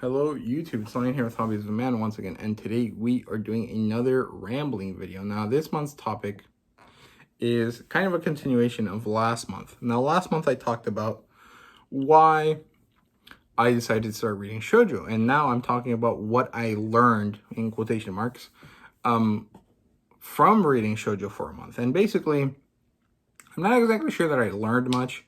Hello YouTube, it's Ryan here with Hobbies of a Man once again, and today we are doing another rambling video. Now this month's topic is kind of a continuation of last month. Now last month I talked about why I decided to start reading Shojo, and now I'm talking about what I learned, in quotation marks, from reading Shojo for a month. And basically, I'm not exactly sure that I learned much,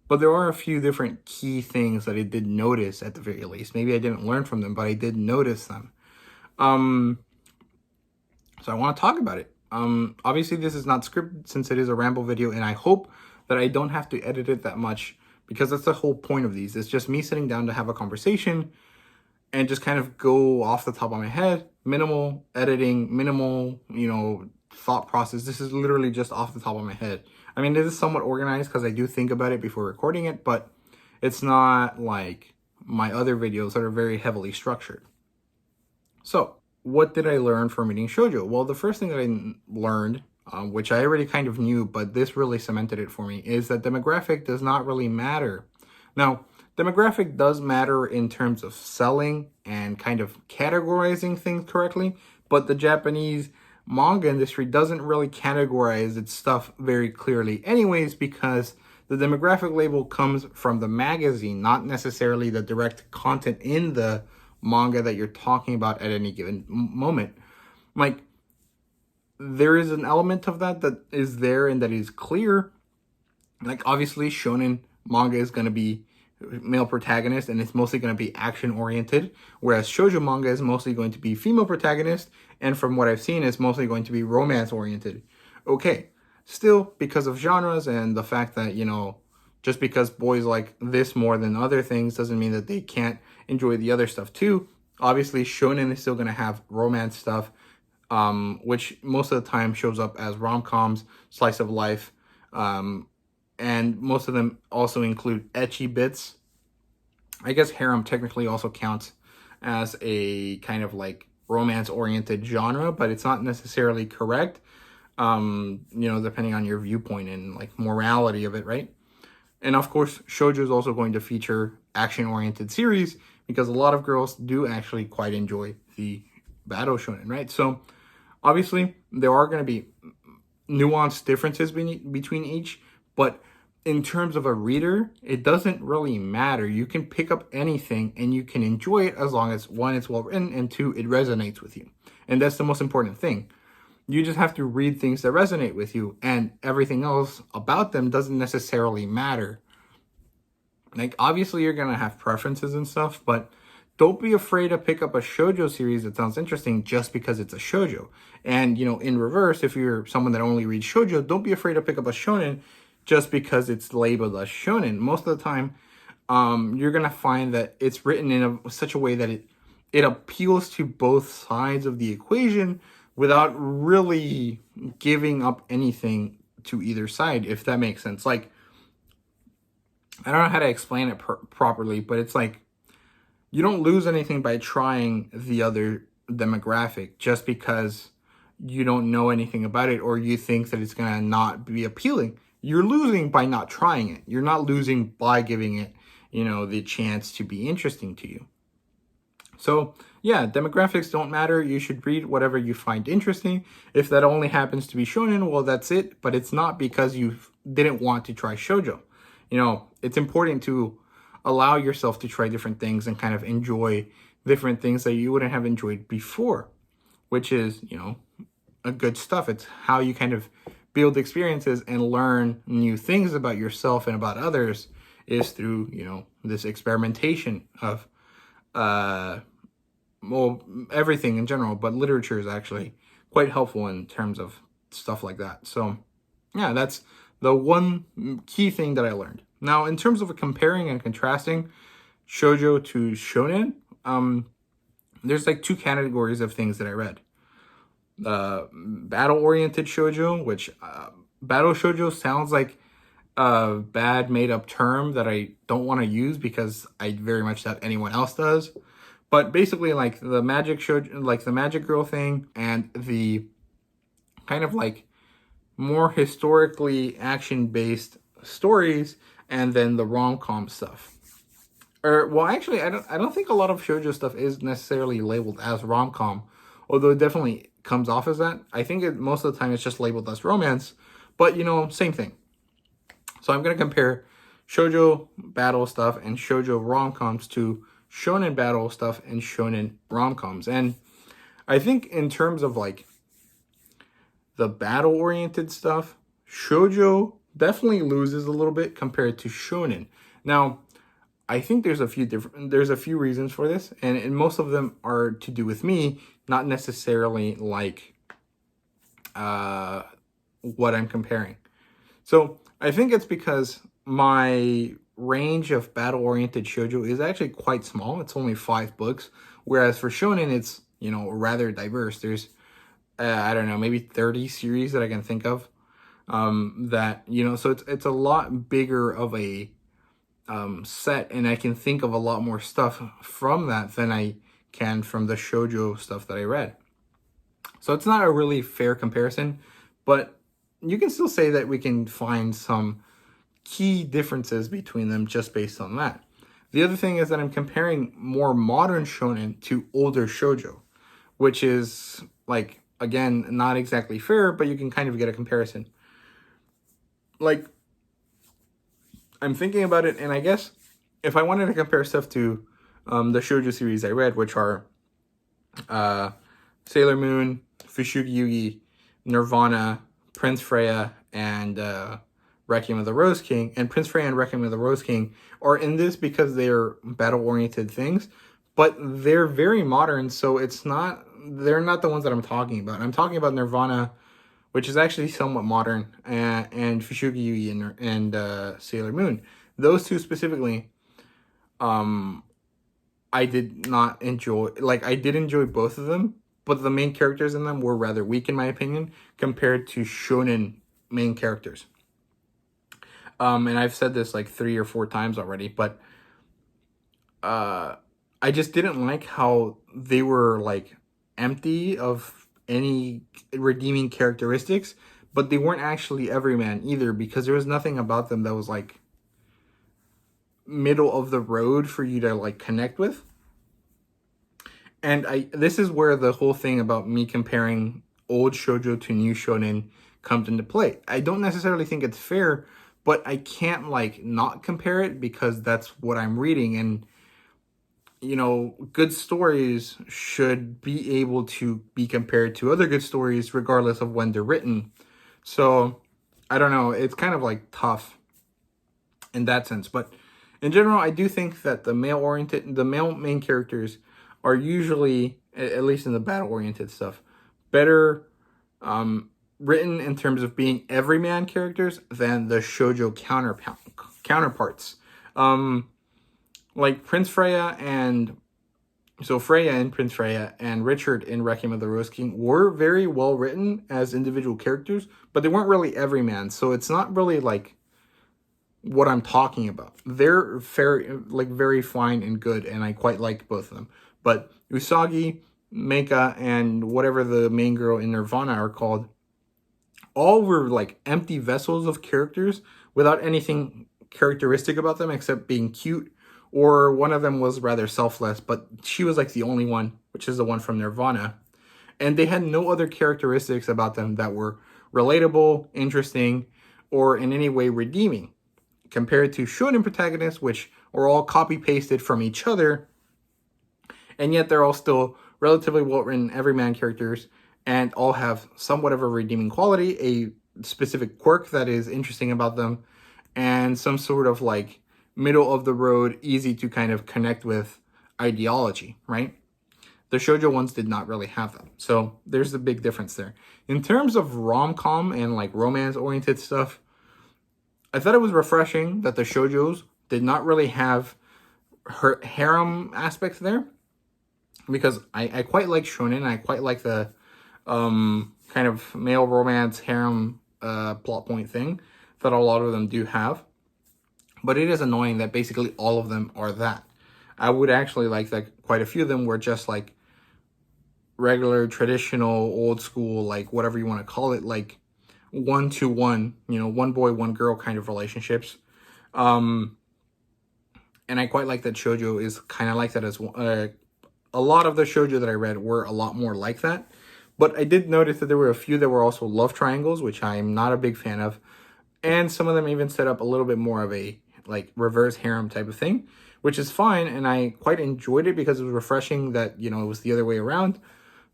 but there are a few different key things that I did notice at the very least. Maybe I didn't learn from them, but I did notice them. So I want to talk about it. Obviously, this is not scripted since it is a ramble video, and I hope that I don't have to edit it that much because that's the whole point of these. It's just me sitting down to have a conversation and just kind of go off the top of my head. Minimal editing, minimal, thought process. This is literally just off the top of my head. I mean, it is somewhat organized because I do think about it before recording it, but it's not like my other videos that are very heavily structured. So, what did I learn from reading Shojo? Well, the first thing that I learned, which I already kind of knew, but this really cemented it for me, is that demographic does not really matter. Now, demographic does matter in terms of selling and kind of categorizing things correctly, but the Japanese manga industry doesn't really categorize its stuff very clearly anyways, because the demographic label comes from the magazine, not necessarily the direct content in the manga that you're talking about at any given moment. Like, there is an element of that is there and that is clear. Like, obviously, shonen manga is going to be male protagonist and it's mostly going to be action oriented, whereas shoujo manga is mostly going to be female protagonist, and from what I've seen, it's mostly going to be romance oriented. Okay, still, because of genres and the fact that, just because boys like this more than other things doesn't mean that they can't enjoy the other stuff too. Obviously, shonen is still going to have romance stuff, which most of the time shows up as rom-coms, slice of life, and most of them also include ecchi bits. I guess harem technically also counts as a kind of like romance-oriented genre, but it's not necessarily correct, depending on your viewpoint and like morality of it, right? And of course, shoujo is also going to feature action-oriented series because a lot of girls do actually quite enjoy the battle shonen, right? So obviously, there are going to be nuanced differences between each, but in terms of a reader, it doesn't really matter. You can pick up anything and you can enjoy it as long as, one, it's well written, and two, it resonates with you. And that's the most important thing. You just have to read things that resonate with you, and everything else about them doesn't necessarily matter. Like, obviously, you're going to have preferences and stuff, but don't be afraid to pick up a shoujo series that sounds interesting just because it's a shoujo. And, in reverse, if you're someone that only reads shoujo, don't be afraid to pick up a shonen just because it's labeled as shonen. Most of the time, you're going to find that it's written in such a way that it appeals to both sides of the equation without really giving up anything to either side, if that makes sense. Like, I don't know how to explain it properly, but it's like, you don't lose anything by trying the other demographic just because you don't know anything about it or you think that it's going to not be appealing. You're losing by not trying it. You're not losing by giving it, the chance to be interesting to you. So, yeah, demographics don't matter. You should read whatever you find interesting. If that only happens to be shonen, well, that's it. But it's not because you didn't want to try shoujo. It's important to allow yourself to try different things and kind of enjoy different things that you wouldn't have enjoyed before, which is, a good stuff. It's how you kind of build experiences and learn new things about yourself and about others is through, this experimentation of, everything in general, but literature is actually quite helpful in terms of stuff like that. So, yeah, that's the one key thing that I learned. Now, in terms of comparing and contrasting shoujo to shonen, there's like two categories of things that I read. Battle-oriented shoujo, which battle shoujo sounds like a bad made-up term that I don't want to use because I very much doubt anyone else does. But basically, like the magic shoujo, like the magic girl thing, and the kind of like more historically action-based stories, and then the rom-com stuff. Or well, actually, I don't think a lot of shoujo stuff is necessarily labeled as rom-com, although it definitely comes off as that. I think most of the time it's just labeled as romance, but same thing. So I'm gonna compare shoujo battle stuff and shoujo rom-coms to shonen battle stuff and shonen rom-coms. And I think in terms of like the battle-oriented stuff, shoujo definitely loses a little bit compared to shonen. Now, I think there's a few reasons for this, and most of them are to do with me, not necessarily like what I'm comparing. So I think it's because my range of battle-oriented shoujo is actually quite small. It's only 5 books, whereas for shonen, it's rather diverse. There's I don't know, maybe 30 series that I can think of. So it's a lot bigger of a set, and I can think of a lot more stuff from that than I can from the shoujo stuff that I read. So it's not a really fair comparison, but you can still say that we can find some key differences between them just based on that. The other thing is that I'm comparing more modern shonen to older shoujo, which is like, again, not exactly fair, but you can kind of get a comparison. Like, I'm thinking about it, and I guess if I wanted to compare stuff to the shoujo series I read, which are Sailor Moon, Fushigi Yugi, Nirvana, Prince Freya, and Requiem of the Rose King. And Prince Freya and Requiem of the Rose King are in this because they are battle-oriented things, but they're very modern, so they're not the ones that I'm talking about. I'm talking about Nirvana, which is actually somewhat modern, and Fushigi Yugi and Sailor Moon. Those two specifically, I did not enjoy. Like, I did enjoy both of them, but the main characters in them were rather weak, in my opinion, compared to shonen main characters. And I've said this like 3 or 4 times already, but I just didn't like how they were like empty of any redeeming characteristics, but they weren't actually everyman either, because there was nothing about them that was like middle of the road for you to like connect with. And this is where the whole thing about me comparing old shoujo to new shonen comes into play. I don't necessarily think it's fair, but I can't like not compare it because that's what I'm reading. And good stories should be able to be compared to other good stories regardless of when they're written. So I don't know, it's kind of like tough in that sense. But in general, I do think that the male main characters are usually, at least in the battle-oriented stuff, better written in terms of being everyman characters than the shoujo counterparts. Like Prince Freya and Freya in Prince Freya and Richard in Requiem of the Rose King were very well written as individual characters, but they weren't really everyman. So it's not really like what I'm talking about. They're very fine and good, and I quite like both of them. But Usagi, Meika, and whatever the main girl in Nirvana are called, all were like empty vessels of characters without anything characteristic about them except being cute. Or one of them was rather selfless, but she was like the only one, which is the one from Nirvana. And they had no other characteristics about them that were relatable, interesting, or in any way redeeming. Compared to shonen protagonists, which are all copy-pasted from each other, and yet they're all still relatively well-written everyman characters, and all have somewhat of a redeeming quality, a specific quirk that is interesting about them, and some sort of like middle of the road, easy to kind of connect with ideology, right? The shoujo ones did not really have that. So there's a big difference there. In terms of rom-com and like romance-oriented stuff, I thought it was refreshing that the shoujos did not really have harem aspects there, because I quite like shonen. I quite like the kind of male romance harem plot point thing that a lot of them do have. But it is annoying that basically all of them are that. I would actually like that quite a few of them were just like regular, traditional, old school, like whatever you want to call it, like 1-to-1, one boy, one girl kind of relationships. And And I quite like that Shojo is kind of like that as well. A lot of the Shojo that I read were a lot more like that. But I did notice that there were a few that were also love triangles, which I'm not a big fan of. And some of them even set up a little bit more of a like reverse harem type of thing, which is fine. And I quite enjoyed it because it was refreshing that, you know, it was the other way around.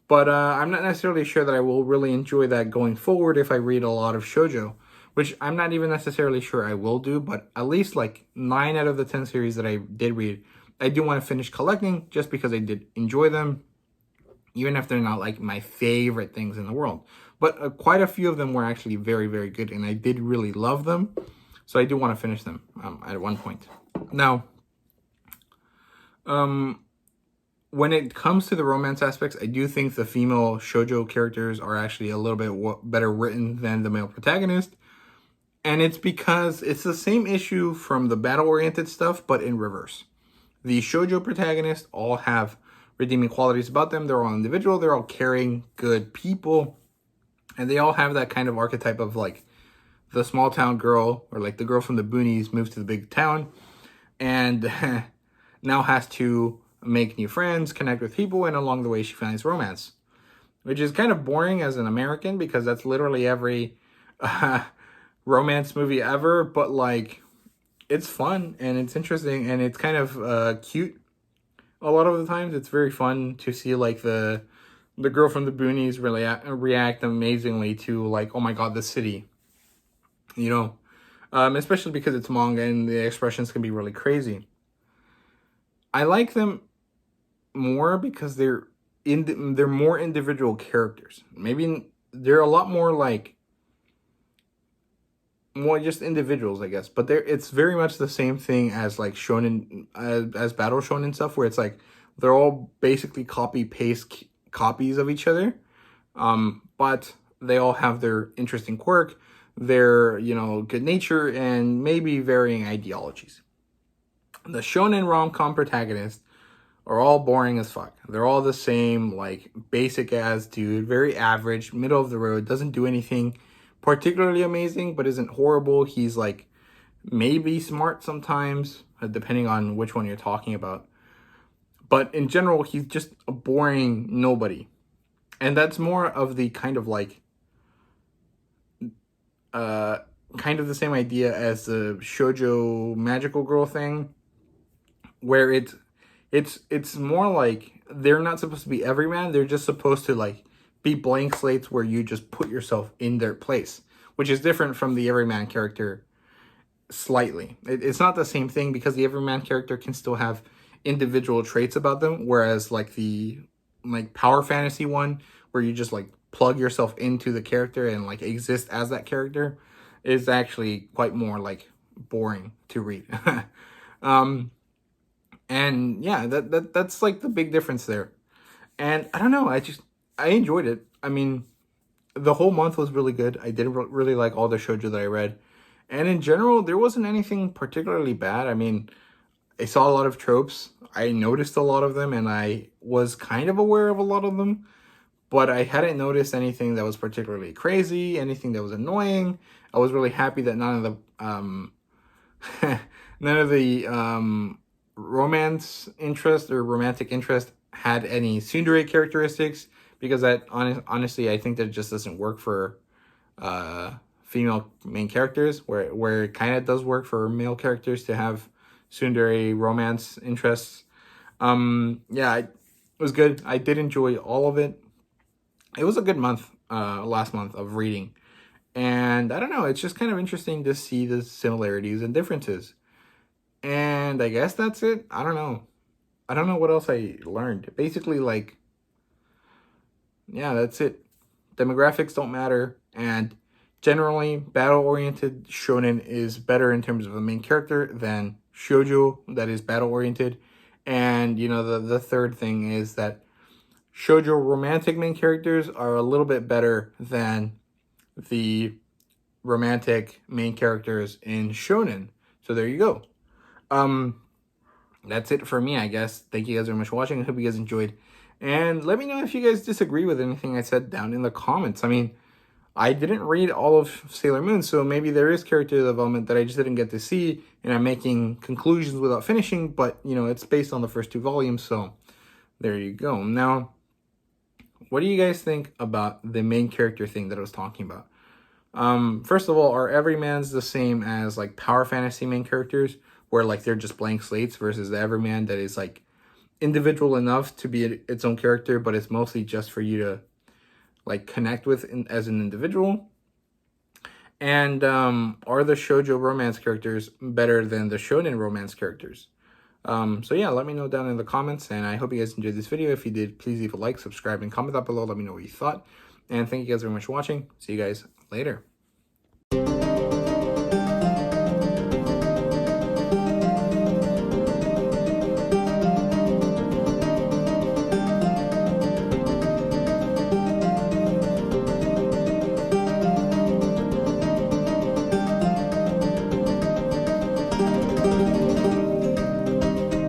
But I'm not necessarily sure that I will really enjoy that going forward if I read a lot of shoujo, which I'm not even necessarily sure I will do, but at least like 9 out of the 10 series that I did read, I do want to finish collecting just because I did enjoy them, even if they're not like my favorite things in the world. But quite a few of them were actually very, very good, and I did really love them. So I do want to finish them at one point. Now, when it comes to the romance aspects, I do think the female shoujo characters are actually a little bit better written than the male protagonist. And it's because it's the same issue from the battle-oriented stuff, but in reverse. The shoujo protagonists all have redeeming qualities about them. They're all individual. They're all caring, good people. And they all have that kind of archetype of like the small town girl, or like the girl from the boonies moves to the big town and now has to make new friends, connect with people, and along the way she finds romance. Which is kind of boring as an American because that's literally every romance movie ever, but like it's fun and it's interesting and it's kind of cute. A lot of the times it's very fun to see like the girl from the boonies really react amazingly to like, oh my god, this city, you know, especially because it's manga and the expressions can be really crazy. I like them more because they're more individual characters. Maybe they're a lot more like more just individuals, I guess. But it's very much the same thing as like shonen, as battle shonen stuff, where it's like they're all basically copy paste copies of each other, but they all have their interesting quirk, their, you know, good nature, and maybe varying ideologies. The shonen rom-com protagonists are all boring as fuck. They're all the same, like basic ass dude, very average, middle of the road, doesn't do anything particularly amazing, but isn't horrible. He's like maybe smart sometimes, depending on which one you're talking about. But in general, he's just a boring nobody. And that's more of the kind of like, kind of the same idea as the shoujo magical girl thing, where it's more like they're not supposed to be everyman. They're just supposed to like be blank slates where you just put yourself in their place, which is different from the everyman character slightly. It's not the same thing because the everyman character can still have individual traits about them, whereas like the like power fantasy one where you just like plug yourself into the character and like exist as that character is actually quite more like boring to read. And yeah, that's like the big difference there. And I don't know, I enjoyed it. I mean, the whole month was really good. I did really like all the shoujo that I read. And in general, there wasn't anything particularly bad. I mean, I saw a lot of tropes. I noticed a lot of them, and I was kind of aware of a lot of them. But I hadn't noticed anything that was particularly crazy, anything that was annoying. I was really happy that none of the romance interest or romantic interest had any tsundere characteristics, because that honestly I think that just doesn't work for female main characters, where it kind of does work for male characters to have tsundere romance interests. Yeah, it was good. I did enjoy all of it. It was a good month, last month, of reading. And I don't know, it's just kind of interesting to see the similarities and differences. And I guess that's it. I don't know. I don't know what else I learned. Basically, like, yeah, that's it. Demographics don't matter. And generally, battle-oriented shonen is better in terms of a main character than shoujo that is battle-oriented. And, you know, the third thing is that shoujo romantic main characters are a little bit better than the romantic main characters in shonen. So there you go. That's it for me, I guess. Thank you guys very much for watching. I hope you guys enjoyed. And let me know if you guys disagree with anything I said down in the comments. I mean, I didn't read all of Sailor Moon, so maybe there is character development that I just didn't get to see, and I'm making conclusions without finishing, but, you know, it's based on the first 2 volumes, so there you go. Now, what do you guys think about the main character thing that I was talking about? First of all, are everymans the same as, like, power fantasy main characters, where, like, they're just blank slates, versus the everyman that is, like, individual enough to be its own character, but it's mostly just for you to, like, connect with as an individual? And are the shoujo romance characters better than the shonen romance characters? So yeah, let me know down in the comments, and I hope you guys enjoyed this video. If you did, please leave a like, subscribe, and comment down below. Let me know what you thought. And thank you guys very much for watching. See you guys later.